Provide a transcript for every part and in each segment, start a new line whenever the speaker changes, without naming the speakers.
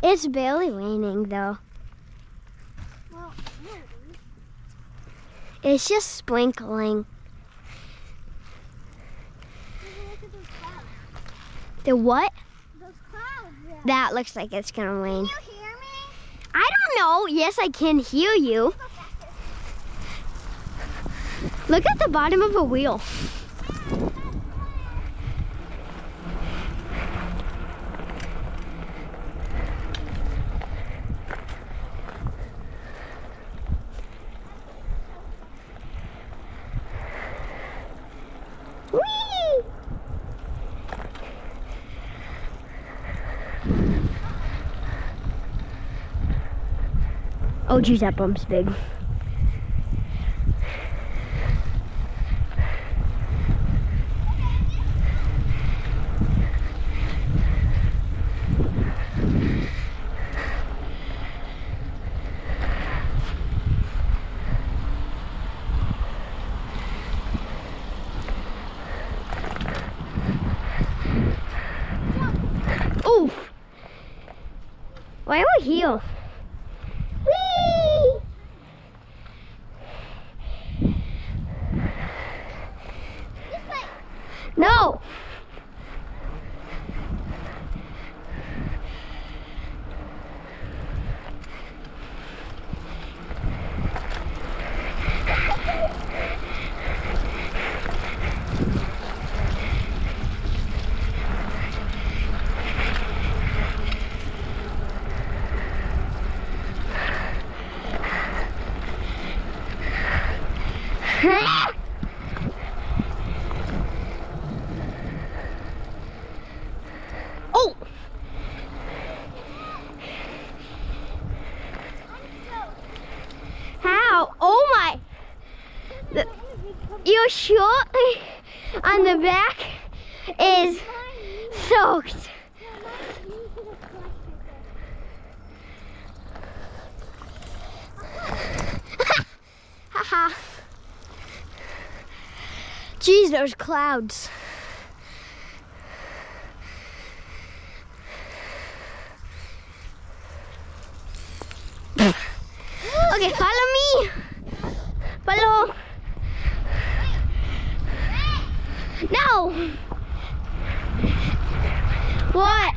It's barely raining though.
Well, no.
It's just sprinkling.
Look at those clouds.
The what?
Those clouds there.
That looks like it's gonna rain.
Can you hear me?
I don't know. Yes, I can hear you. Look at the bottom of a wheel. Whee! Oh geez, that bump's big. Oof! Why are we here? Whee!
This way.
No! Oh! How? Oh my! Your shirt on the back is soaked. Haha. Geez, those clouds. Okay, follow me. Follow. No. What?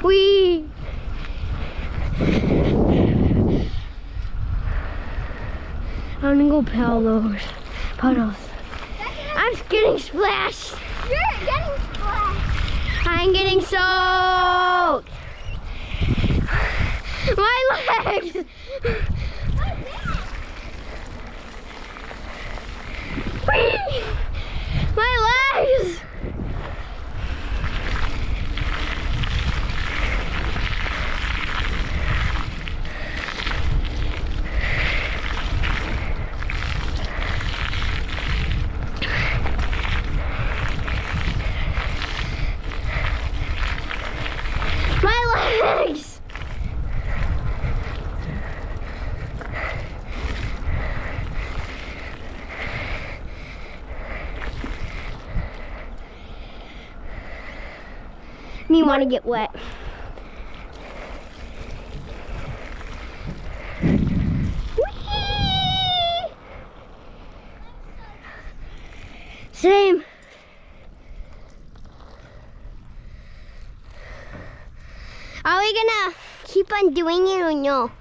We. I'm gonna go paddle puddles. I'm getting splashed.
You're getting splashed.
I'm getting soaked. My legs. My legs. My legs. Me want to get wet. Whee! Same. Are we gonna keep on doing it or no?